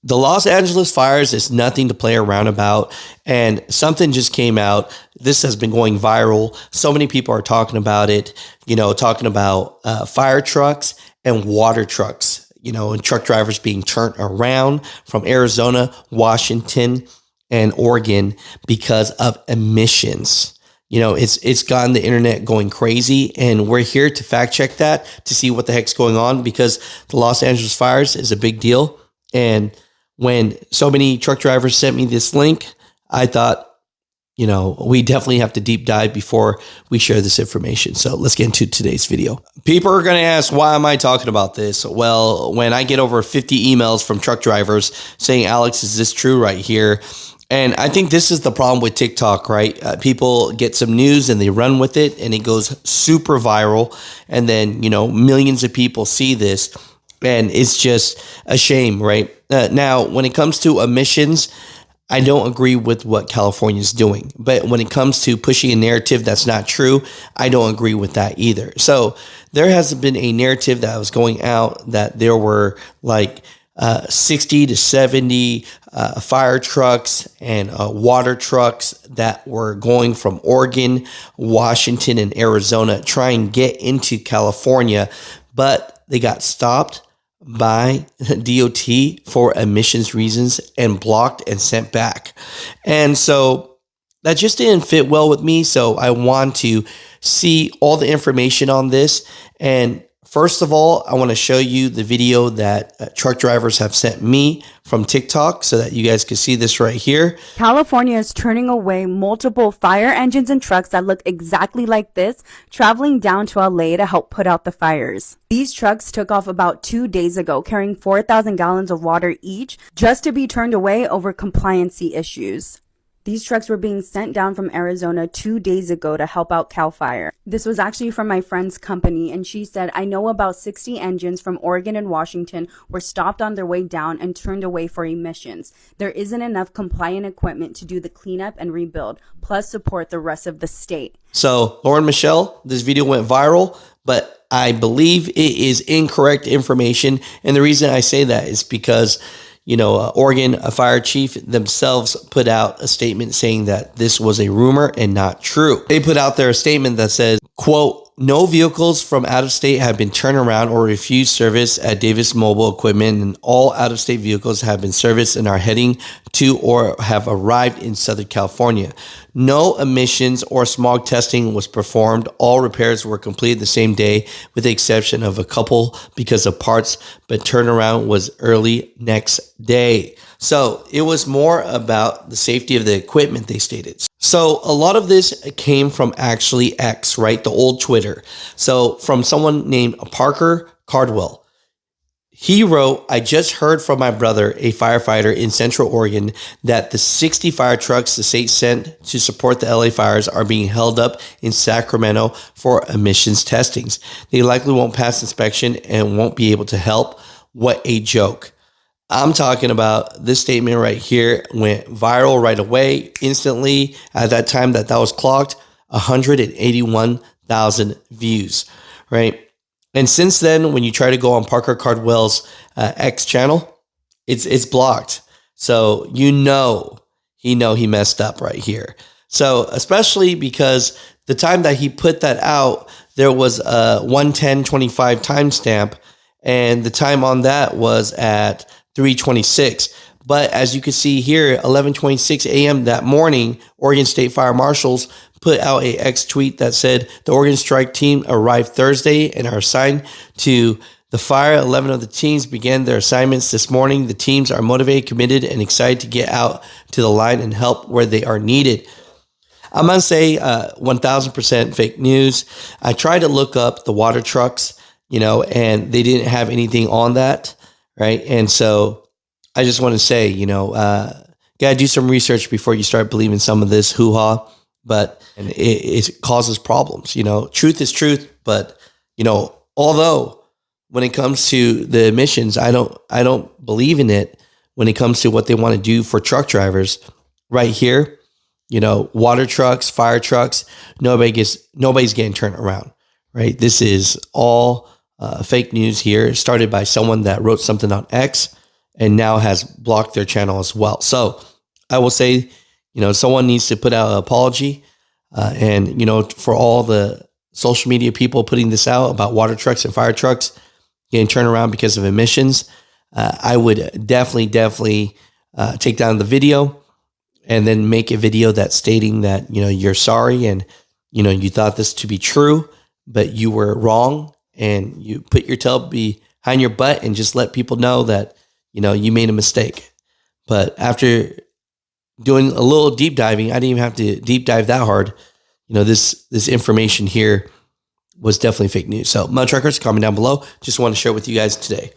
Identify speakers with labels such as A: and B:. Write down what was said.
A: The Los Angeles fires is nothing to play around about, and something just came out. This has been going viral. So many people are talking about it, talking about fire trucks and water trucks, and truck drivers being turned around from Arizona, Washington, and Oregon because of emissions. It's gotten the internet going crazy, and we're here to fact check that to see what the heck's going on, because the Los Angeles fires is a big deal. And when so many truck drivers sent me this link, I thought, we definitely have to deep dive before we share this information. So let's get into today's video. People are going to ask, why am I talking about this? Well, when I get over 50 emails from truck drivers saying, Alex, is this true right here? And I think this is the problem with TikTok, right? People get some news and they run with it, and it goes super viral. And then, millions of people see this, and it's just a shame, right? Now, when it comes to emissions, I don't agree with what California is doing. But when it comes to pushing a narrative that's not true, I don't agree with that either. So there has been a narrative that was going out that there were like 60 to 70 fire trucks and water trucks that were going from Oregon, Washington, and Arizona trying to get into California, but they got stopped by DOT for emissions reasons and blocked and sent back. And so that just didn't fit well with me. So I want to see all the information on this. And first of all, I want to show you the video that truck drivers have sent me from TikTok so that you guys can see this right here.
B: California is turning away multiple fire engines and trucks that look exactly like this, traveling down to LA to help put out the fires. These trucks took off about 2 days ago, carrying 4,000 gallons of water each, just to be turned away over compliancy issues. These trucks were being sent down from Arizona 2 days ago to help out CAL FIRE. This was actually from my friend's company, and she said, I know about 60 engines from Oregon and Washington were stopped on their way down and turned away for emissions. There isn't enough compliant equipment to do the cleanup and rebuild, plus support the rest of the state.
A: So, Lauren Michelle, this video went viral, but I believe it is incorrect information. And the reason I say that is because Oregon fire chief themselves put out a statement saying that this was a rumor and not true. They put out their statement that says, quote, no vehicles from out of state have been turned around or refused service at Davis Mobile Equipment, and all out of state vehicles have been serviced and are heading to or have arrived in Southern California. No emissions or smog testing was performed. All repairs were completed the same day, with the exception of a couple because of parts, but turnaround was early next day. So it was more about the safety of the equipment, they stated. So a lot of this came from actually X, right? The old Twitter. So from someone named Parker Cardwell. He wrote, I just heard from my brother, a firefighter in Central Oregon, that the 60 fire trucks the state sent to support the LA fires are being held up in Sacramento for emissions testings. They likely won't pass inspection and won't be able to help. What a joke. I'm talking about this statement right here went viral right away, instantly. At that time that was clocked, 181,000 views, right? And since then, when you try to go on Parker Cardwell's X channel, it's blocked. So he messed up right here. So especially because the time that he put that out, there was a 1:10:25 timestamp, and the time on that was at 3:26. But as you can see here, 11:26 a.m. that morning, Oregon State Fire Marshals put out a X tweet that said the Oregon Strike Team arrived Thursday and are assigned to the fire. 11 of the teams began their assignments this morning. The teams are motivated, committed, and excited to get out to the line and help where they are needed. I'm going to say 1,000% fake news. I tried to look up the water trucks, and they didn't have anything on that, right? And so I just want to say, got to do some research before you start believing some of this hoo-ha. But it causes problems. Truth is truth. But although when it comes to the emissions, I don't believe in it. When it comes to what they want to do for truck drivers, right here, water trucks, fire trucks, nobody's getting turned around. Right. This is all fake news here. Started by someone that wrote something on X, and now has blocked their channel as well. So I will say, someone needs to put out an apology. And, for all the social media people putting this out about water trucks and fire trucks getting turned around because of emissions, I would definitely take down the video and then make a video that's stating that, you're sorry and, you thought this to be true, but you were wrong, and you put your tail behind your butt and just let people know that, you made a mistake. But after doing a little deep diving, I didn't even have to deep dive that hard. This information here was definitely fake news. So, Mutha Truckers, comment down below. Just want to share with you guys today.